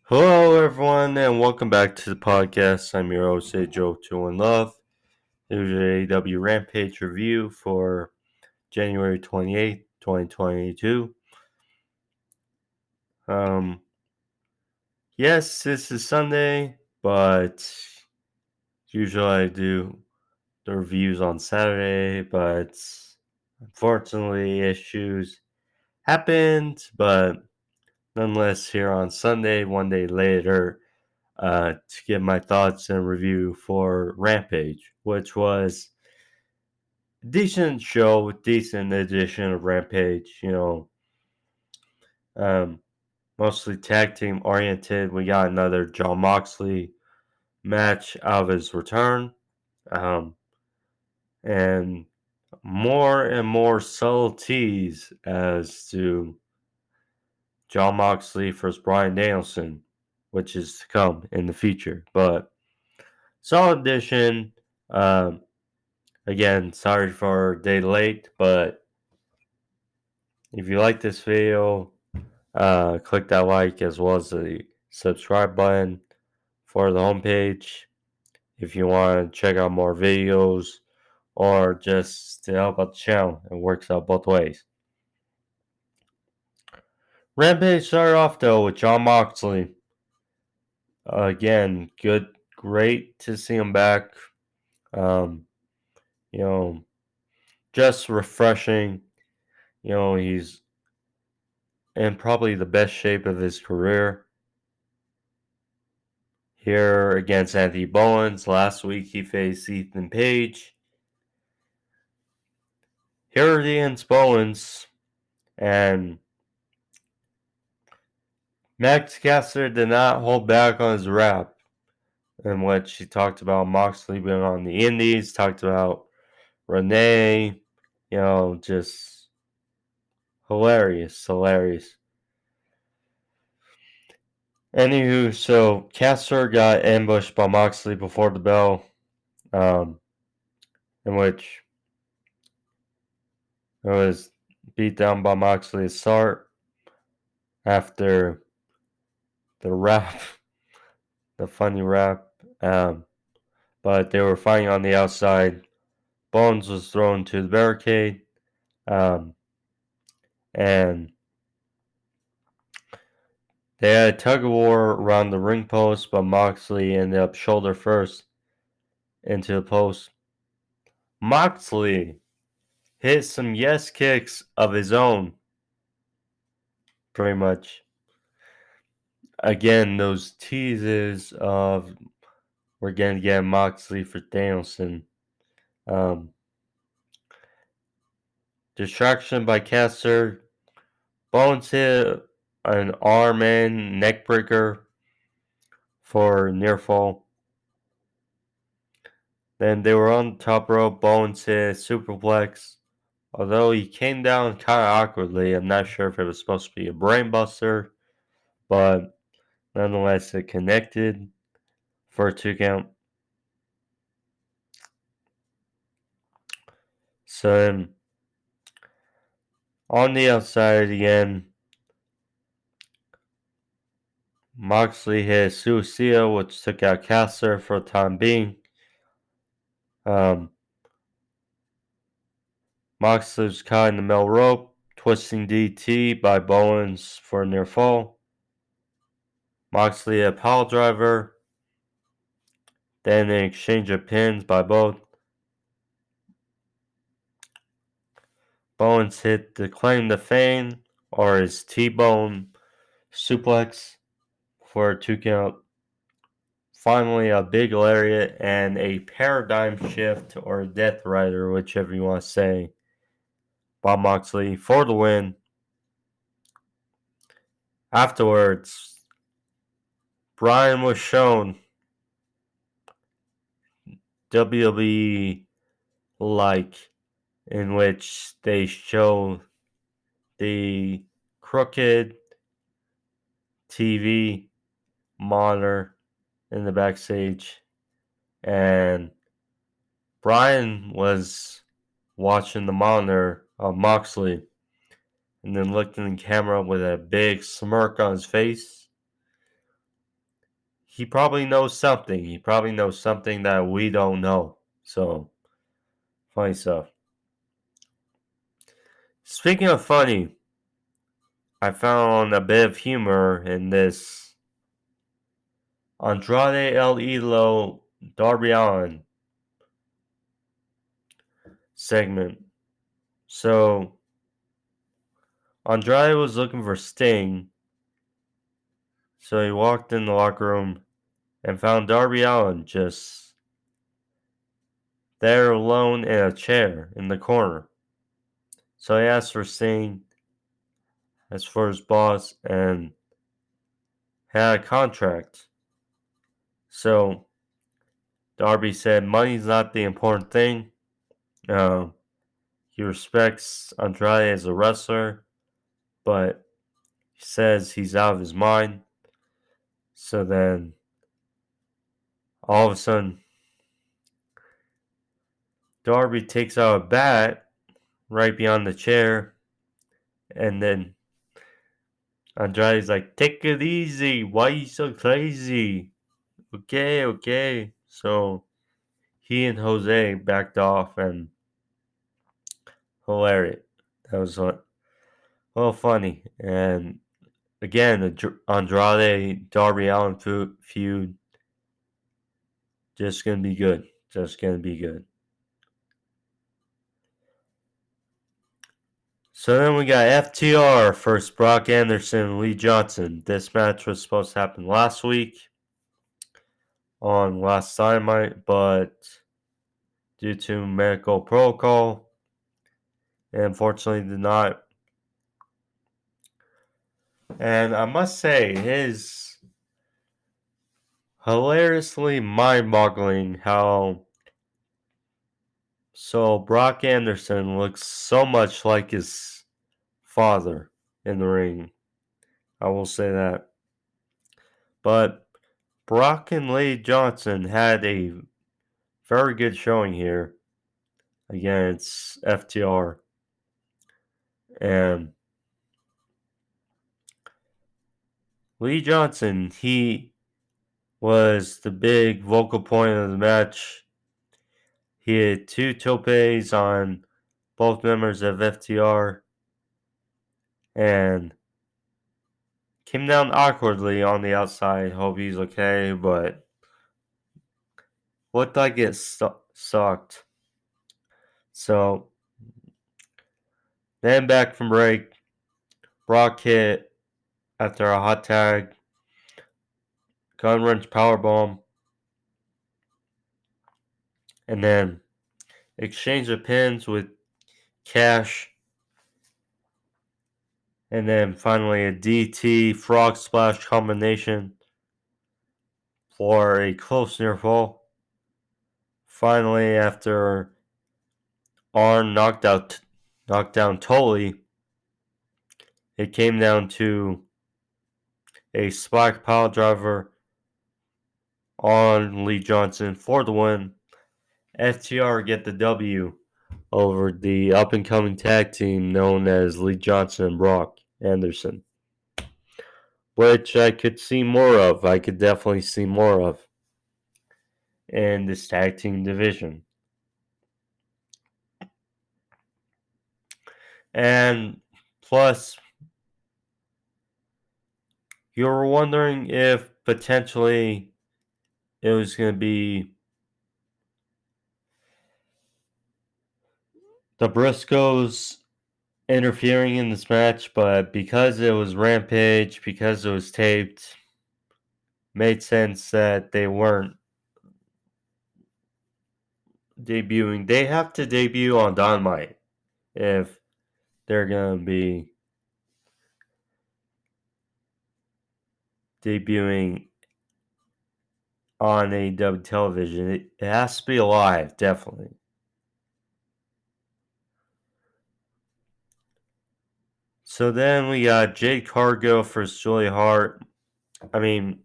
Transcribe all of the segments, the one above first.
Hello, everyone, and welcome back to the podcast. I'm your host, Joe Two in Love. Here's your AEW Rampage review for January 28th, 2022. Um, yes, this is Sunday, but usually I do the reviews on Saturday, but unfortunately, issues happened, but nonetheless, here on Sunday, one day later, to give my thoughts and review for Rampage, which was a decent show, decent edition of Rampage. Um, mostly tag team oriented. We got another John Moxley match out of his return, um, and more and more subtleties as to John Moxley versus Bryan Danielson, which is to come in the future. But solid edition. Um, Again, sorry for a day late, but if you like this video, click that like as well as the subscribe button for the homepage. If you want to check out more videos or just to help out the channel, it works out both ways. Rampage started off though with John Moxley. Again, great to see him back. Um, you know, just refreshing. He's in probably the best shape of his career. Here against Anthony Bowens. Last week he faced Ethan Page. Here against Bowens. And Max Caster did not hold back on his rap, in which he talked about Moxley being on the Indies, talked about Renee, just hilarious. Anywho, so Caster got ambushed by Moxley before the bell, in which it was beat down by Moxley to start after the rap, the funny rap. But they were fighting on the outside. Bones was thrown to the barricade. And they had a tug of war around the ring post, but Moxley ended up shoulder first into the post. Moxley hit some yes kicks of his own, pretty much. Again, those teases of we're going to get Moxley for Danielson. Distraction by Caster. Bones hit an arm and neck breaker for near fall. Then they were on the top rope. Bones hit superplex. Although he came down kind of awkwardly, I'm not sure if it was supposed to be a brainbuster, but nonetheless, it connected for a 2 count. So on the outside again, Moxley hit Suicida, which took out Caster for the time being. Moxley was caught in the middle rope, twisting DT by Bowens for a near fall. Moxley a pile driver, then an exchange of pins by both. Bowens hit the claim to fame or his T-bone suplex for a 2 count. Finally, a big lariat and a paradigm shift or a death rider, whichever you want to say, by Moxley for the win. Afterwards, Bryan was shown WWE like, in which they show the crooked TV monitor in the backstage, and Bryan was watching the monitor of Moxley and then looked in the camera with a big smirk on his face, he probably knows something. He probably knows something that we don't know. So, funny stuff. Speaking of funny, I found a bit of humor in this Andrade El Idolo Darby Allin segment. So, Andrade was looking for Sting, so he walked in the locker room and found Darby Allin just there alone in a chair in the corner. So he asked for Sting as for his boss and had a contract. So Darby said money's not the important thing. Uh, he respects Andrade as a wrestler, but he says he's out of his mind. So then all of a sudden, Darby takes out a bat right beyond the chair, and then Andrade's like, "Take it easy. Why you so crazy?" Okay, okay. So he and Jose backed off, and hilarious. That was a little funny. And again, the Andrade Darby Allin feud just gonna be good. Just gonna be good. So then we got FTR versus Brock Anderson and Lee Johnson. This match was supposed to happen last week on last Dynamite, but due to medical protocol, it unfortunately did not. And I must say, it is hilariously mind-boggling how Brock Anderson looks so much like his father in the ring. I will say that. But Brock and Lee Johnson had a very good showing here against FTR. And Lee Johnson, he was the big vocal point of the match. He had two topes on both members of FTR and came down awkwardly on the outside. Hope he's okay, but looked like it sucked. So then back from break, Brock hit after a hot tag, gun wrench powerbomb, and then exchange of pins with Cash, and then finally a DT frog splash combination for a close near fall. Finally, after Arn knocked down Tully, it came down to a spike pile driver on Lee Johnson for the win. FTR get the W over the up and coming tag team known as Lee Johnson and Brock Anderson, which I could see more of. I could definitely see more of in this tag team division. And plus, you were wondering if potentially it was going to be the Briscoes interfering in this match, but because it was Rampage, because it was taped, made sense that they weren't debuting. They have to debut on Dynamite if they're going to be debuting on AEW television. It has to be live, definitely. So then we got Jade Cargill versus Julia Hart. I mean,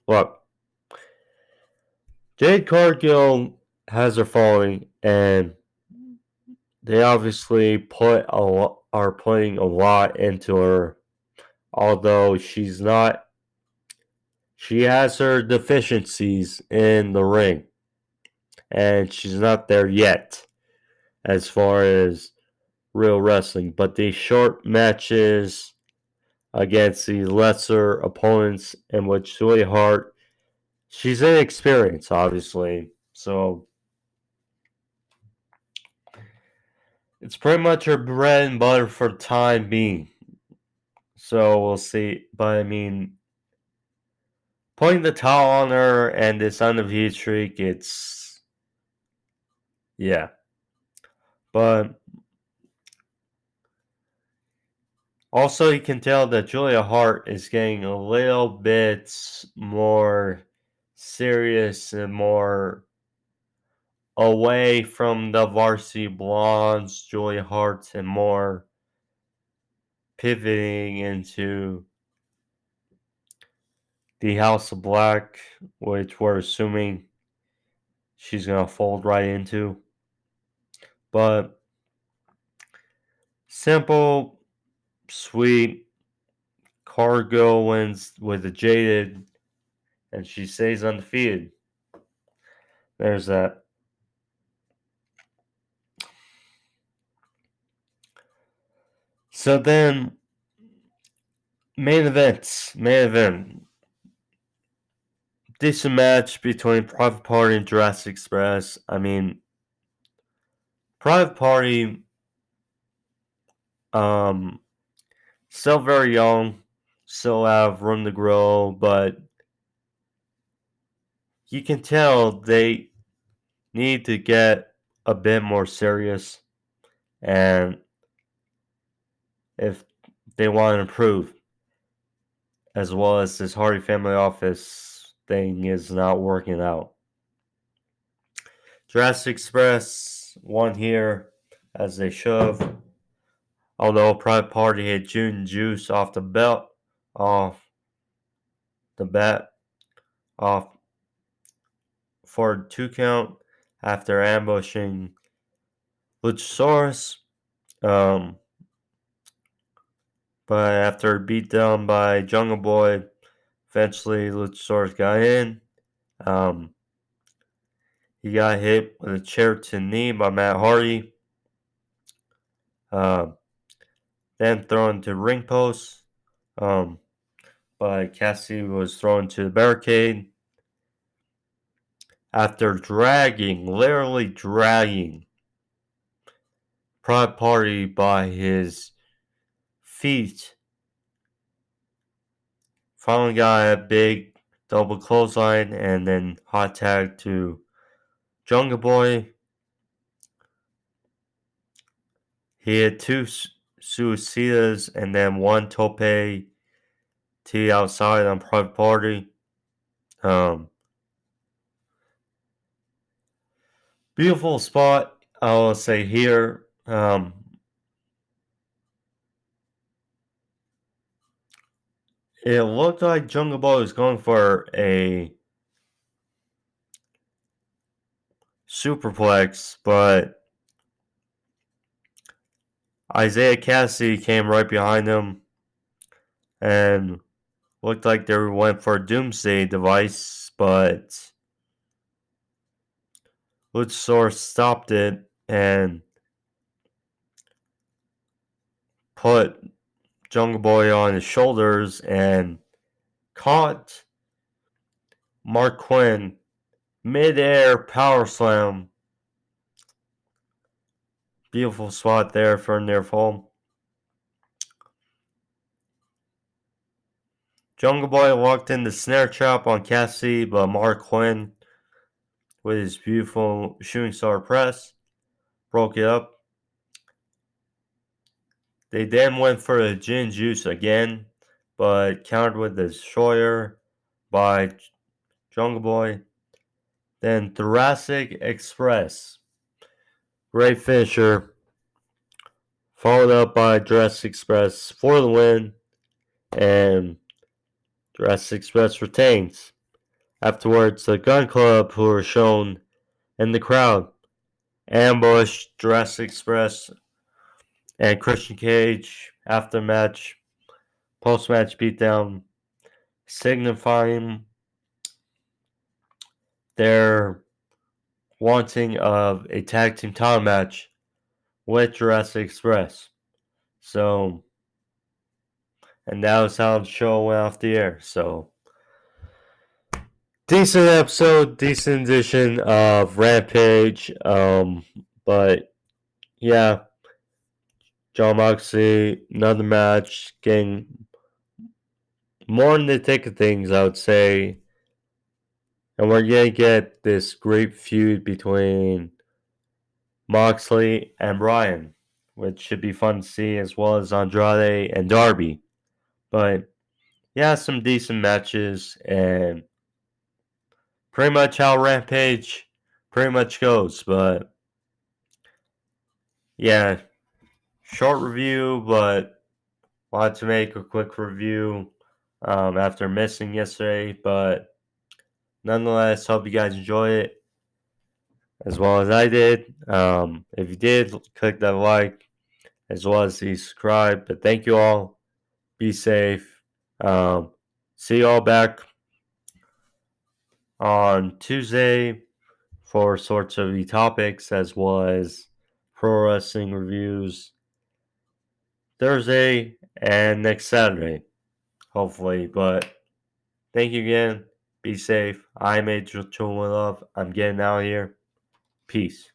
look, Jade Cargill has her following, and they obviously are putting a lot into her. Although she's She has her deficiencies in the ring, and she's not there yet as far as real wrestling. But these short matches against the lesser opponents, in which Julia Hart, she's inexperienced, obviously. So it's pretty much her bread and butter for the time being. So we'll see. But I mean, putting the towel on her and this undefeated streak, it's yeah. But also, you can tell that Julia Hart is getting a little bit more serious and more away from the Varsity Blondes, Julia Hart, and more pivoting into the House of Black, which we're assuming she's going to fold right into. But simple, sweet. Cargill wins with a Jaded, and she stays undefeated. There's that. So then, main event. Decent match between Private Party and Jurassic Express. I mean, Private Party, um, still very young, still have room to grow, but you can tell they need to get a bit more serious, and if they want to improve, as well as this Hardy Family Office thing is not working out. Jurassic Express won here as they should. Although Private Party hit June Juice off the bat, off for a 2 count after ambushing Luchasaurus. Um, but after beat down by Jungle Boy, eventually Luchasaurus got in. He got hit with a chair to the knee by Matt Hardy. Then thrown to ring post. But Cassidy was thrown to the barricade. After literally dragging Private Party by his feet, finally got a big double clothesline and then hot tag to Jungle Boy. He had 2 suicidas and then 1 tope to the outside on Private Party. Beautiful spot, I will say here. It looked like Jungle Boy was going for a superplex, but Isaiah Cassidy came right behind him and looked like they went for a doomsday device, but Luchasaurus stopped it and put Jungle Boy on his shoulders and caught Mark Quinn mid-air power slam. Beautiful spot there for a near fall. Jungle Boy walked in the snare trap on Cassidy, but Mark Quinn, with his beautiful shooting star press, broke it up. They then went for a gin juice again, but countered with the destroyer by Jungle Boy. Then Jurassic Express, great finisher, followed up by Jurassic Express for the win, and Jurassic Express retains. Afterwards, the Gun Club, who were shown in the crowd, ambushed Jurassic Express and Christian Cage after match, post match beatdown, signifying they're wanting of a tag team title match with Jurassic Express. So, and that was how the show went off the air. So, decent episode, decent edition of Rampage. But yeah, John Moxley, another match, getting more in the thick of things, I would say. And we're going to get this great feud between Moxley and Bryan, which should be fun to see, as well as Andrade and Darby. But yeah, some decent matches, and pretty much how Rampage pretty much goes. But yeah, short review, but wanted to make a quick review after missing yesterday. But nonetheless, hope you guys enjoy it as well as I did. If you did, click that like as well as the subscribe. But thank you all. Be safe. See you all back on Tuesday for sorts of the topics as well as pro wrestling reviews Thursday and next Saturday, hopefully. But thank you again. Be safe. I'm Angel Chilwell Love. I'm getting out of here. Peace.